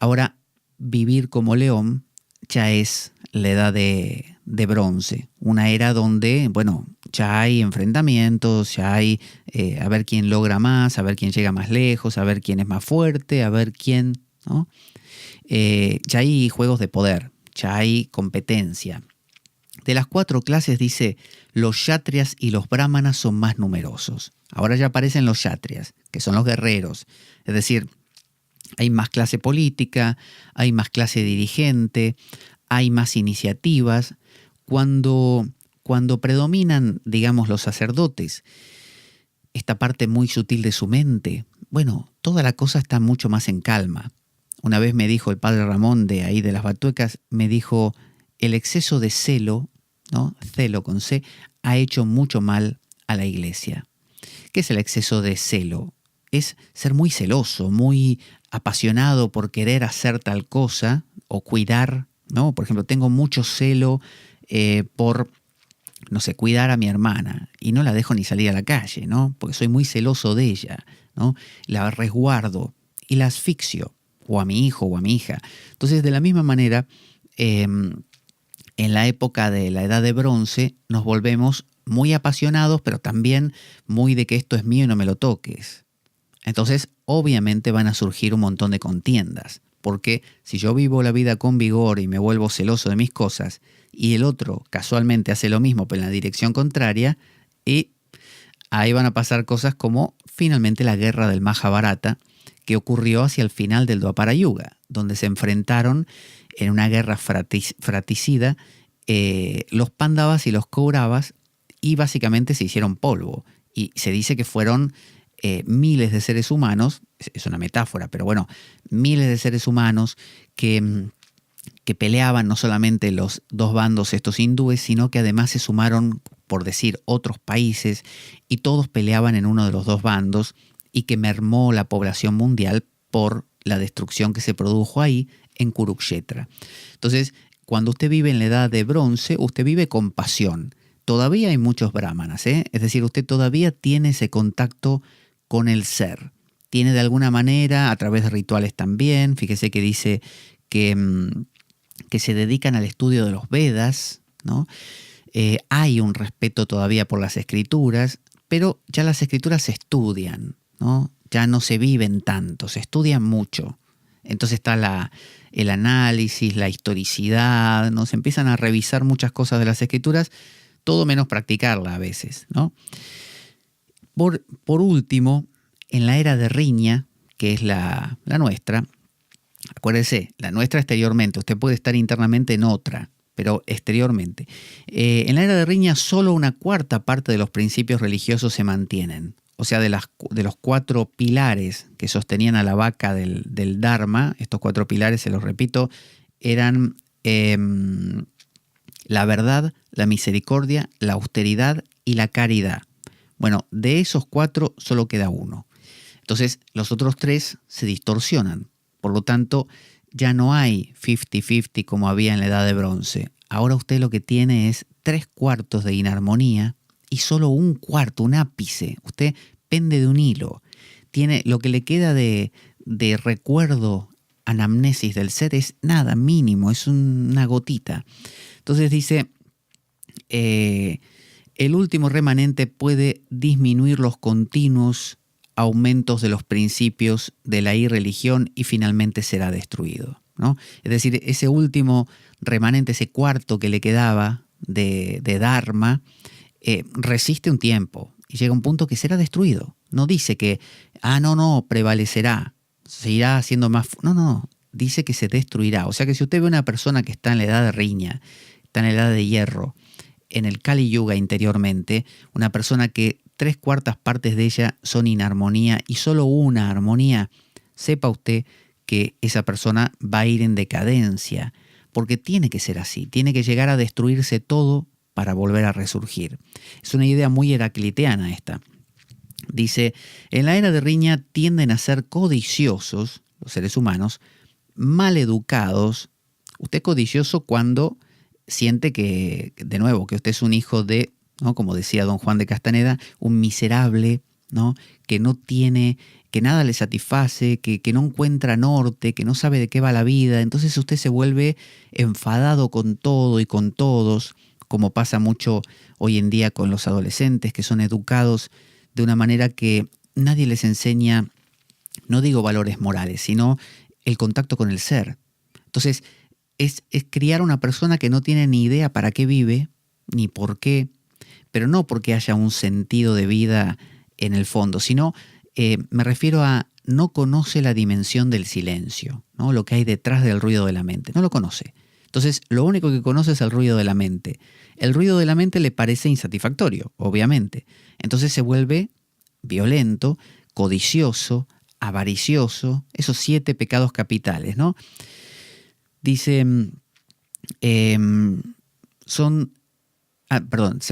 Ahora, vivir como león ya es la edad de bronce, una era donde, bueno, ya hay enfrentamientos, ya hay a ver quién logra más, a ver quién llega más lejos, a ver quién es más fuerte, a ver quién, ¿no? Ya hay juegos de poder, ya hay competencia. De las 4 clases dice, los kshatriyas y los brahmanas son más numerosos. Ahora ya aparecen los kshatriyas, que son los guerreros. Es decir, hay más clase política, hay más clase dirigente, hay más iniciativas. Cuando predominan, digamos, los sacerdotes, esta parte muy sutil de su mente, bueno, toda la cosa está mucho más en calma. Una vez me dijo el padre Ramón de ahí de las Batuecas, me dijo, el exceso de celo, ¿no? Celo con C, ha hecho mucho mal a la iglesia. ¿Qué es el exceso de celo? Es ser muy celoso, muy apasionado por querer hacer tal cosa o cuidar, ¿no? Por ejemplo, tengo mucho celo por, no sé, cuidar a mi hermana y no la dejo ni salir a la calle, ¿no? Porque soy muy celoso de ella, ¿no? La resguardo y la asfixio, o a mi hijo o a mi hija. Entonces, de la misma manera, en la época de la Edad de Bronce nos volvemos muy apasionados, pero también muy de que esto es mío y no me lo toques. Entonces, obviamente van a surgir un montón de contiendas, porque si yo vivo la vida con vigor y me vuelvo celoso de mis cosas, y el otro casualmente hace lo mismo, pero en la dirección contraria, y ahí van a pasar cosas como finalmente la guerra del Mahabharata, que ocurrió hacia el final del Dwapara Yuga, donde se enfrentaron en una guerra fratricida los Pándavas y los Kauravas, y básicamente se hicieron polvo. Y se dice que fueron miles de seres humanos, es una metáfora, pero bueno, miles de seres humanos que peleaban no solamente los dos bandos estos hindúes, sino que además se sumaron, por decir, otros países, y todos peleaban en uno de los dos bandos, y que mermó la población mundial por la destrucción que se produjo ahí en Kurukshetra. Entonces, cuando usted vive en la edad de bronce, usted vive con pasión. Todavía hay muchos brahmanas, es decir, usted todavía tiene ese contacto con el ser. Tiene de alguna manera, a través de rituales también, fíjese que dice que se dedican al estudio de los Vedas, ¿no? Hay un respeto todavía por las escrituras, pero ya las escrituras se estudian, ¿no? Ya no se viven tanto, se estudian mucho. Entonces está el análisis, la historicidad, ¿no? Se empiezan a revisar muchas cosas de las escrituras, todo menos practicarla a veces, ¿no? Por último, en la era de Riña, que es la nuestra, acuérdese, la nuestra exteriormente, usted puede estar internamente en otra, pero exteriormente. En la era de Riña solo una cuarta parte de los principios religiosos se mantienen. O sea, de los 4 pilares que sostenían a la vaca del Dharma, estos 4 pilares, se los repito, eran la verdad, la misericordia, la austeridad y la caridad. Bueno, de esos 4 solo queda uno. Entonces, los otros 3 se distorsionan. Por lo tanto, ya no hay 50-50 como había en la Edad de Bronce. Ahora usted lo que tiene es 3/4 de inarmonía y solo 1/4, un ápice. Usted pende de un hilo. Tiene lo que le queda de recuerdo, anamnesis del ser es nada, mínimo, es una gotita. Entonces dice, el último remanente puede disminuir los continuos aumentos de los principios de la irreligión y finalmente será destruido, ¿no? Es decir, ese último remanente, ese cuarto que le quedaba de Dharma, resiste un tiempo y llega un punto que será destruido. No dice que, no, prevalecerá, se irá haciendo más... No, dice que se destruirá. O sea que si usted ve una persona que está en la edad de riña, está en la edad de hierro, en el Kali Yuga interiormente, una persona que 3/4 partes de ella son inarmonía y solo una armonía, sepa usted que esa persona va a ir en decadencia, porque tiene que ser así, tiene que llegar a destruirse todo para volver a resurgir. Es una idea muy heracliteana esta. Dice, en la era de riña tienden a ser codiciosos, los seres humanos, mal educados. Usted es codicioso cuando siente que, de nuevo, que usted es un hijo de, ¿no?, como decía don Juan de Castaneda, un miserable, ¿no?, que no tiene, que nada le satisface, que no encuentra norte, que no sabe de qué va la vida. Entonces usted se vuelve enfadado con todo y con todos, como pasa mucho hoy en día con los adolescentes que son educados de una manera que nadie les enseña, no digo valores morales, sino el contacto con el ser. Entonces, es criar una persona que no tiene ni idea para qué vive, ni por qué, pero no porque haya un sentido de vida en el fondo, sino me refiero a no conoce la dimensión del silencio, ¿no?, lo que hay detrás del ruido de la mente, no lo conoce. Entonces, lo único que conoce es el ruido de la mente. El ruido de la mente le parece insatisfactorio, obviamente. Entonces se vuelve violento, codicioso, avaricioso, esos 7 pecados capitales, ¿no? Dice, se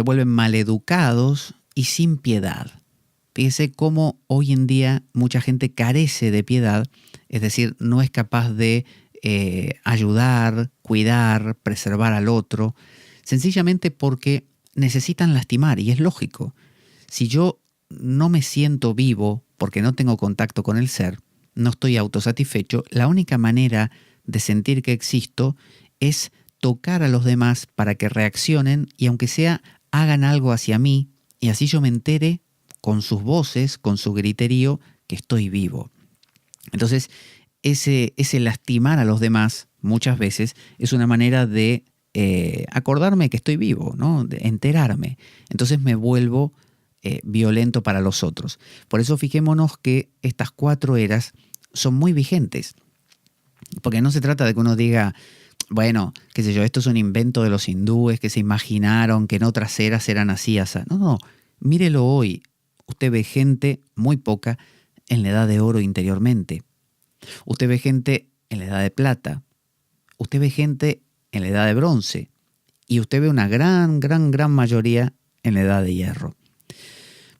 vuelven maleducados y sin piedad. Fíjese cómo hoy en día mucha gente carece de piedad, es decir, no es capaz de ayudar, cuidar, preservar al otro, sencillamente porque necesitan lastimar, y es lógico. Si yo no me siento vivo porque no tengo contacto con el ser, no estoy autosatisfecho, la única manera de sentir que existo es tocar a los demás para que reaccionen y aunque sea hagan algo hacia mí y así yo me entere con sus voces, con su griterío, que estoy vivo. Entonces, ese lastimar a los demás muchas veces es una manera de acordarme que estoy vivo, ¿no?, de enterarme. Entonces me vuelvo violento para los otros. Por eso fijémonos que estas 4 eras son muy vigentes. Porque no se trata de que uno diga, bueno, qué sé yo, esto es un invento de los hindúes que se imaginaron que en otras eras eran así, así. No, mírelo hoy. Usted ve gente, muy poca, en la edad de oro interiormente. Usted ve gente en la edad de plata. Usted ve gente en la edad de bronce. Y usted ve una gran mayoría en la edad de hierro.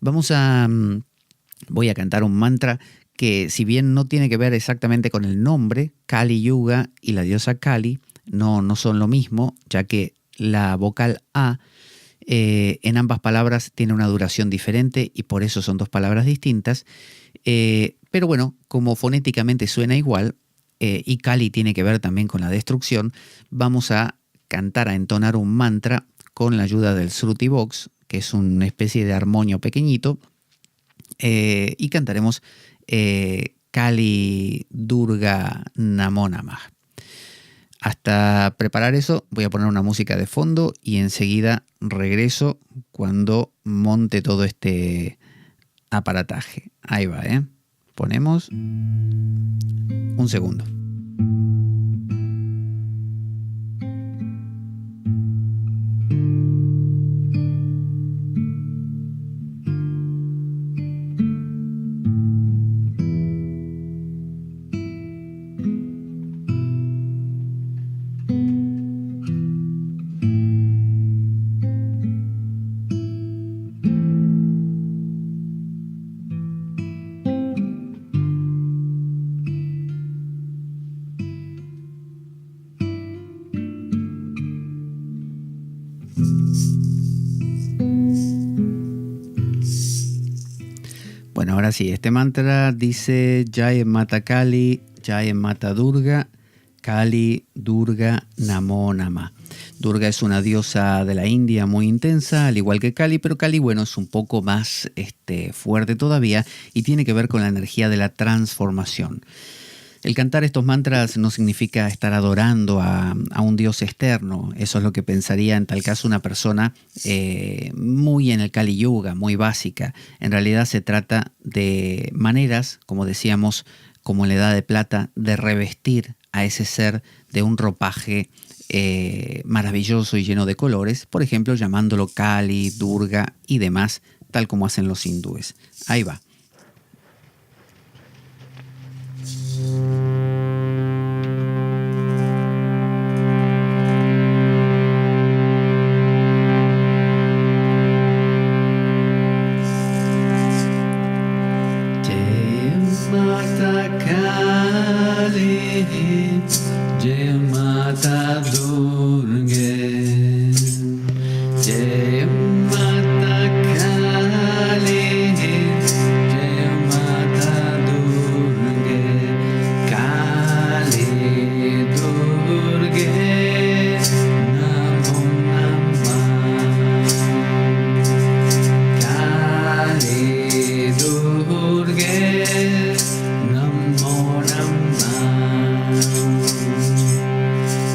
Voy a cantar un mantra que, si bien no tiene que ver exactamente con el nombre, Kali Yuga y la diosa Kali no son lo mismo, ya que la vocal A en ambas palabras tiene una duración diferente y por eso son 2 palabras distintas. Pero bueno, como fonéticamente suena igual y Kali tiene que ver también con la destrucción, vamos a cantar, a entonar un mantra con la ayuda del Shruti Box, que es una especie de armonio pequeñito, y cantaremos Kali Durga Namo Namah. Hasta preparar eso, voy a poner una música de fondo y enseguida regreso cuando monte todo este aparataje. Ahí va, ¿eh? Ponemos un segundo. Bueno, ahora sí, este mantra dice Jai Mata Kali, Jai Mata Durga, Kali Durga Namo Namah. Durga es una diosa de la India muy intensa, al igual que Kali, pero Kali, bueno, es un poco más fuerte todavía y tiene que ver con la energía de la transformación. El cantar estos mantras no significa estar adorando a un dios externo. Eso es lo que pensaría en tal caso una persona muy en el Kali Yuga, muy básica. En realidad se trata de maneras, como decíamos, como en la Edad de Plata, de revestir a ese ser de un ropaje maravilloso y lleno de colores, por ejemplo, llamándolo Kali, Durga y demás tal como hacen los hindúes. Ahí va. Jai Mata Durga, Jai Mata Kali, Jai Mata Durga, Kali Durga, Namo Namah, Kali Durga, Namo Namah.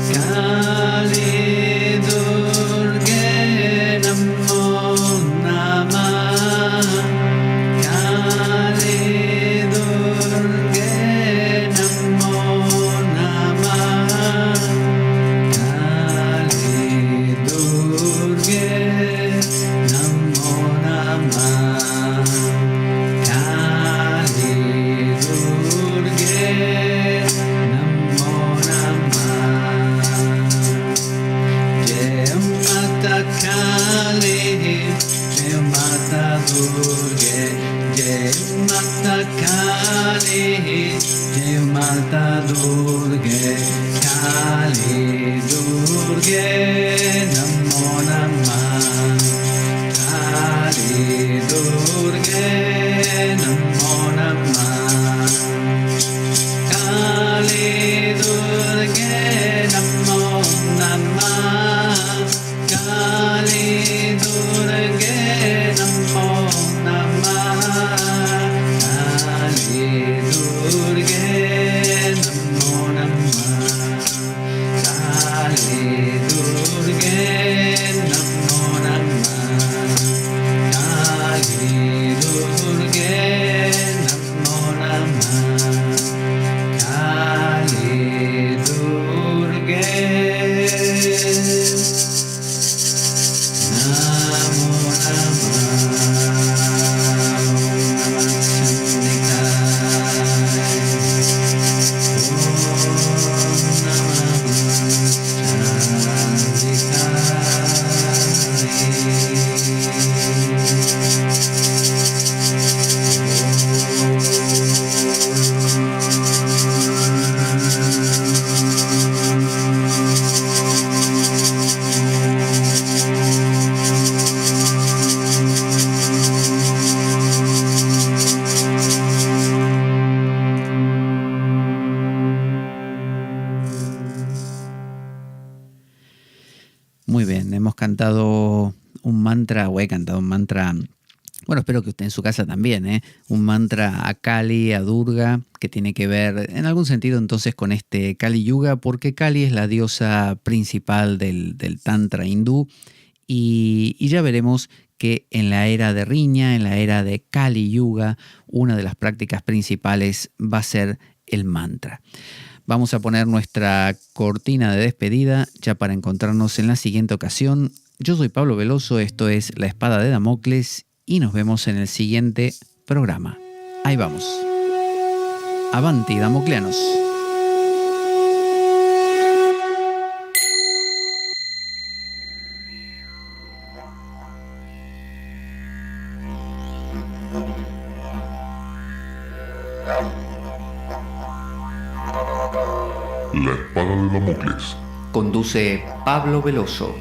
Kali Durga Namo Namah, Kali Durga Namo Namah, Kali Durga Namo Namah, Kali Durga Namo Namah. Jai Mata Kali, Jai Mata Durga, Jai Mata Kali, Jai Mata Durga, Kali Durga Namo Namah, Kali Durga Namo Namah, Kali Durga Namo Namah, Kali Durga Namo Namah, Kali Durga Namo Namah, Kali Durga Namo Namah, Kali Durga Namo Namah, Kali Durga Namo Muy bien, hemos cantado un mantra, o he cantado un mantra, bueno, espero que usted en su casa también, un mantra a Kali, a Durga, que tiene que ver en algún sentido entonces con este Kali Yuga, porque Kali es la diosa principal del Tantra hindú, y ya veremos que en la era de Riña, en la era de Kali Yuga, una de las prácticas principales va a ser el mantra. Vamos a poner nuestra cortina de despedida ya para encontrarnos en la siguiente ocasión. Yo soy Pablo Veloso, esto es La Espada de Damocles y nos vemos en el siguiente programa. Ahí vamos. Avanti, damocleanos. La Espada de Damocles. Conduce Pablo Veloso.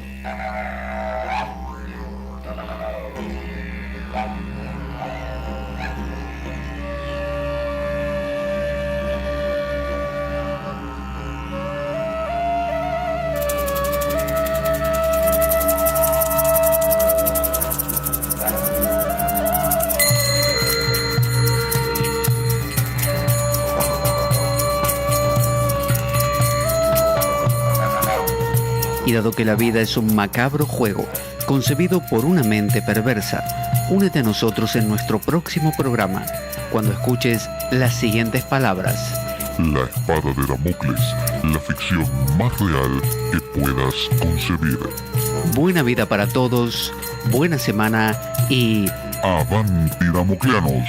Y dado que la vida es un macabro juego, concebido por una mente perversa, únete a nosotros en nuestro próximo programa, cuando escuches las siguientes palabras. La Espada de Damocles, la ficción más real que puedas concebir. Buena vida para todos, buena semana y Avanti Damocleanos.